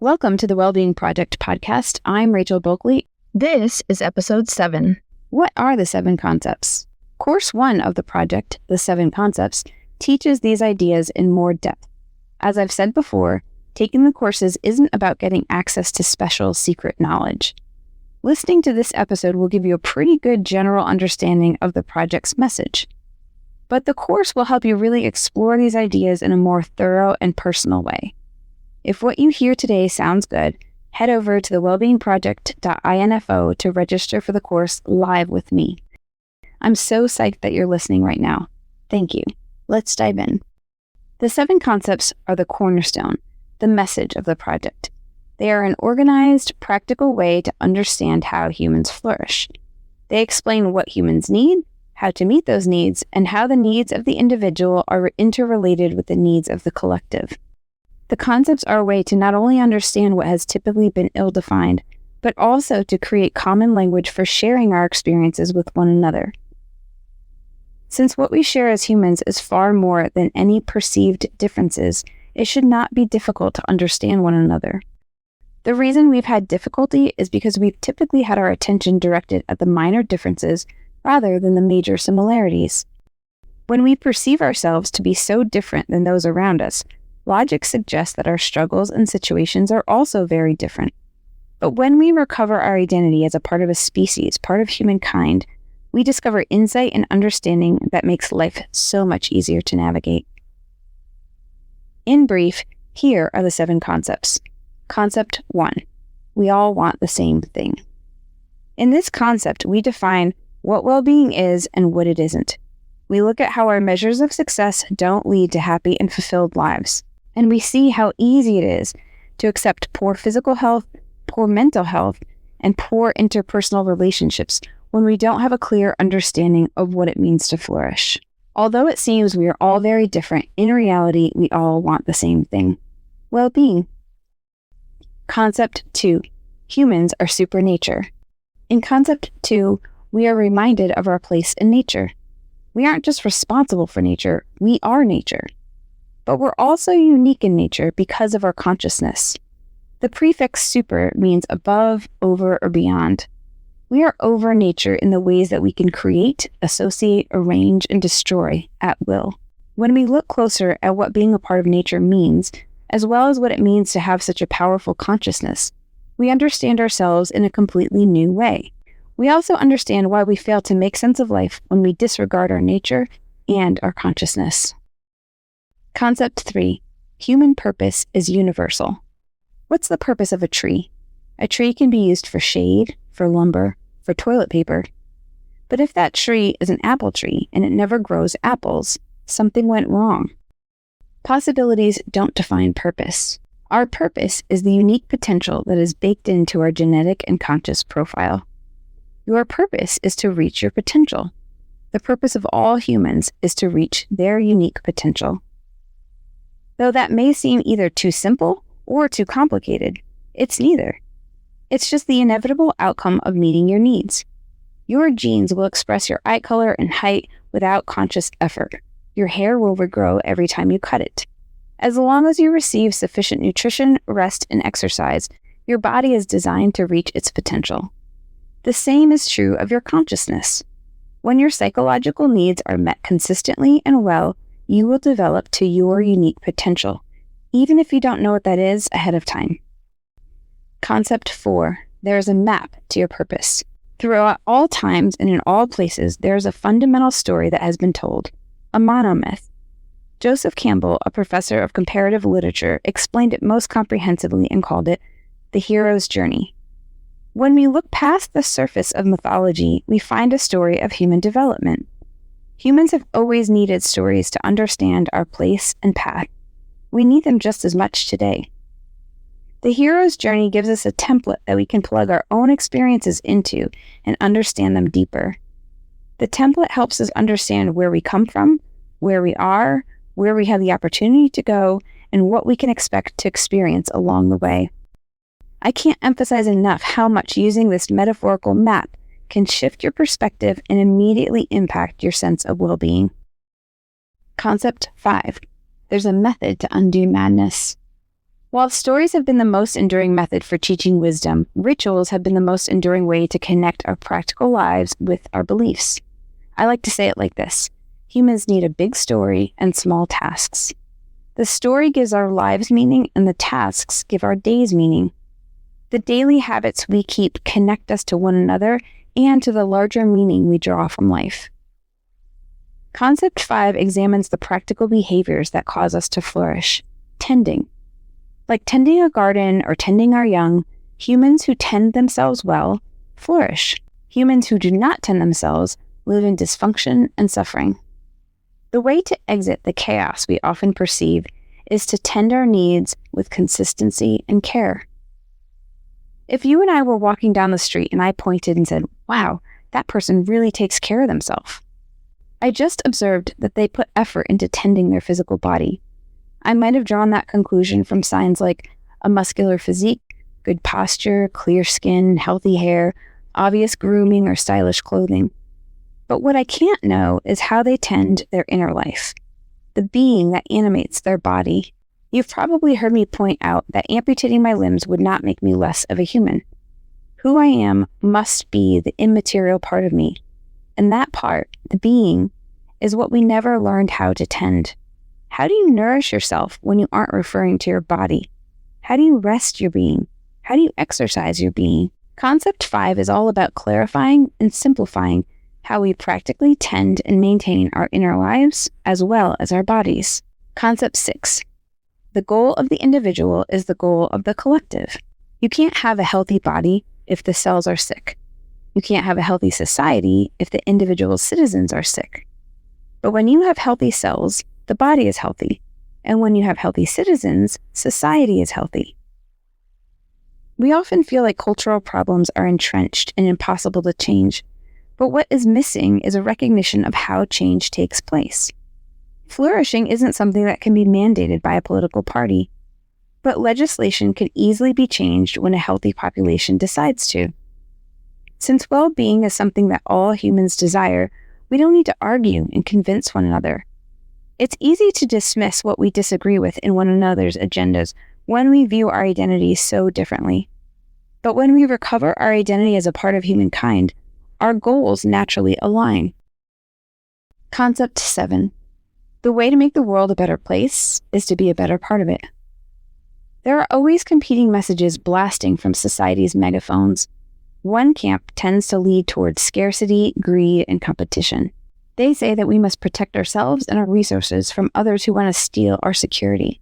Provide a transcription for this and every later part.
Welcome to the Wellbeing Project podcast. I'm Rachel Bulkley. This is episode 7. What are the 7 concepts? Course 1 of the project, The 7 Concepts, teaches these ideas in more depth. As I've said before, taking the courses isn't about getting access to special secret knowledge. Listening to this episode will give you a pretty good general understanding of the project's message. But the course will help you really explore these ideas in a more thorough and personal way. If what you hear today sounds good, head over to the wellbeingproject.info to register for the course live with me. I'm so psyched that you're listening right now. Thank you. Let's dive in. The 7 concepts are the cornerstone, the message of the project. They are an organized, practical way to understand how humans flourish. They explain what humans need, how to meet those needs, and how the needs of the individual are interrelated with the needs of the collective. The concepts are a way to not only understand what has typically been ill-defined, but also to create common language for sharing our experiences with one another. Since what we share as humans is far more than any perceived differences, it should not be difficult to understand one another. The reason we've had difficulty is because we've typically had our attention directed at the minor differences rather than the major similarities. When we perceive ourselves to be so different than those around us, logic suggests that our struggles and situations are also very different. But when we recover our identity as a part of a species, part of humankind, we discover insight and understanding that makes life so much easier to navigate. In brief, here are the 7 concepts. Concept 1. We all want the same thing. In this concept, we define what well-being is and what it isn't. We look at how our measures of success don't lead to happy and fulfilled lives. And we see how easy it is to accept poor physical health, poor mental health, and poor interpersonal relationships when we don't have a clear understanding of what it means to flourish. Although it seems we are all very different, in reality, we all want the same thing: well-being. Concept 2. Humans are supernature. In Concept 2, we are reminded of our place in nature. We aren't just responsible for nature, we are nature. But we're also unique in nature because of our consciousness. The prefix super means above, over, or beyond. We are over nature in the ways that we can create, associate, arrange, and destroy at will. When we look closer at what being a part of nature means, as well as what it means to have such a powerful consciousness, we understand ourselves in a completely new way. We also understand why we fail to make sense of life when we disregard our nature and our consciousness. Concept 3. Human purpose is universal. What's the purpose of a tree? A tree can be used for shade, for lumber, for toilet paper. But if that tree is an apple tree and it never grows apples, something went wrong. Possibilities don't define purpose. Our purpose is the unique potential that is baked into our genetic and conscious profile. Your purpose is to reach your potential. The purpose of all humans is to reach their unique potential. Though that may seem either too simple or too complicated, it's neither. It's just the inevitable outcome of meeting your needs. Your genes will express your eye color and height without conscious effort. Your hair will regrow every time you cut it. As long as you receive sufficient nutrition, rest, and exercise, your body is designed to reach its potential. The same is true of your consciousness. When your psychological needs are met consistently and well, you will develop to your unique potential, even if you don't know what that is ahead of time. Concept 4. There is a map to your purpose. Throughout all times and in all places, there is a fundamental story that has been told, a monomyth. Joseph Campbell, a professor of comparative literature, explained it most comprehensively and called it the hero's journey. When we look past the surface of mythology, we find a story of human development. Humans have always needed stories to understand our place and path. We need them just as much today. The hero's journey gives us a template that we can plug our own experiences into and understand them deeper. The template helps us understand where we come from, where we are, where we have the opportunity to go, and what we can expect to experience along the way. I can't emphasize enough how much using this metaphorical map can shift your perspective and immediately impact your sense of well-being. Concept 5. There's a method to undo madness. While stories have been the most enduring method for teaching wisdom, rituals have been the most enduring way to connect our practical lives with our beliefs. I like to say it like this: humans need a big story and small tasks. The story gives our lives meaning, and the tasks give our days meaning. The daily habits we keep connect us to one another and to the larger meaning we draw from life. Concept 5 examines the practical behaviors that cause us to flourish. Tending. Like tending a garden or tending our young, humans who tend themselves well flourish. Humans who do not tend themselves live in dysfunction and suffering. The way to exit the chaos we often perceive is to tend our needs with consistency and care. If you and I were walking down the street and I pointed and said, "Wow, that person really takes care of themselves," I just observed that they put effort into tending their physical body. I might have drawn that conclusion from signs like a muscular physique, good posture, clear skin, healthy hair, obvious grooming, or stylish clothing. But what I can't know is how they tend their inner life, the being that animates their body. You've probably heard me point out that amputating my limbs would not make me less of a human. Who I am must be the immaterial part of me, and that part, the being, is what we never learned how to tend. How do you nourish yourself when you aren't referring to your body? How do you rest your being? How do you exercise your being? Concept 5 is all about clarifying and simplifying how we practically tend and maintain our inner lives as well as our bodies. Concept 6. The goal of the individual is the goal of the collective. You can't have a healthy body if the cells are sick. You can't have a healthy society if the individual citizens are sick. But when you have healthy cells, the body is healthy. And when you have healthy citizens, society is healthy. We often feel like cultural problems are entrenched and impossible to change. But what is missing is a recognition of how change takes place. Flourishing isn't something that can be mandated by a political party, but legislation could easily be changed when a healthy population decides to. Since well-being is something that all humans desire, we don't need to argue and convince one another. It's easy to dismiss what we disagree with in one another's agendas when we view our identities so differently. But when we recover our identity as a part of humankind, our goals naturally align. Concept 7. The way to make the world a better place is to be a better part of it. There are always competing messages blasting from society's megaphones. One camp tends to lead towards scarcity, greed, and competition. They say that we must protect ourselves and our resources from others who want to steal our security.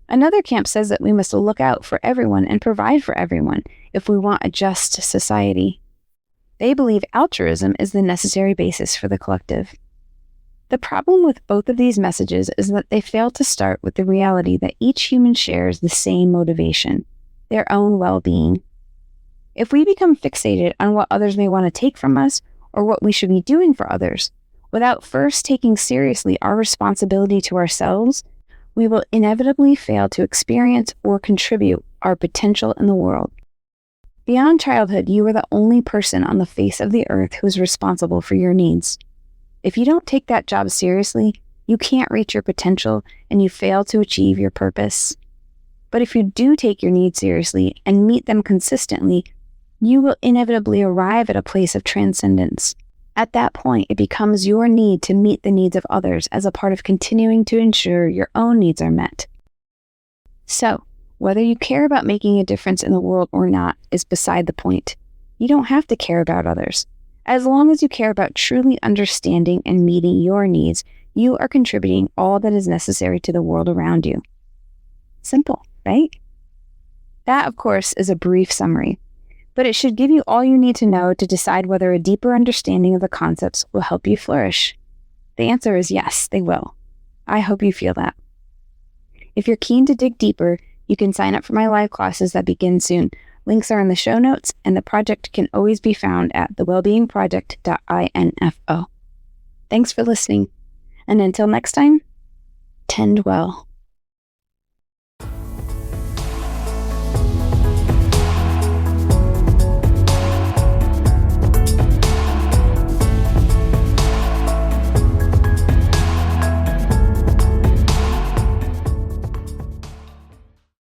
Another camp says that we must look out for everyone and provide for everyone if we want a just society. They believe altruism is the necessary basis for the collective. The problem with both of these messages is that they fail to start with the reality that each human shares the same motivation, their own well-being. If we become fixated on what others may want to take from us or what we should be doing for others, without first taking seriously our responsibility to ourselves, we will inevitably fail to experience or contribute our potential in the world. Beyond childhood, you are the only person on the face of the earth who is responsible for your needs. If you don't take that job seriously, you can't reach your potential and you fail to achieve your purpose. But if you do take your needs seriously and meet them consistently, you will inevitably arrive at a place of transcendence. At that point, it becomes your need to meet the needs of others as a part of continuing to ensure your own needs are met. So, whether you care about making a difference in the world or not is beside the point. You don't have to care about others. As long as you care about truly understanding and meeting your needs, you are contributing all that is necessary to the world around you. Simple, right? That, of course, is a brief summary, but it should give you all you need to know to decide whether a deeper understanding of the concepts will help you flourish. The answer is yes, they will. I hope you feel that. If you're keen to dig deeper, you can sign up for my live classes that begin soon. Links are in the show notes, and the project can always be found at thewellbeingproject.info. Thanks for listening, and until next time, tend well.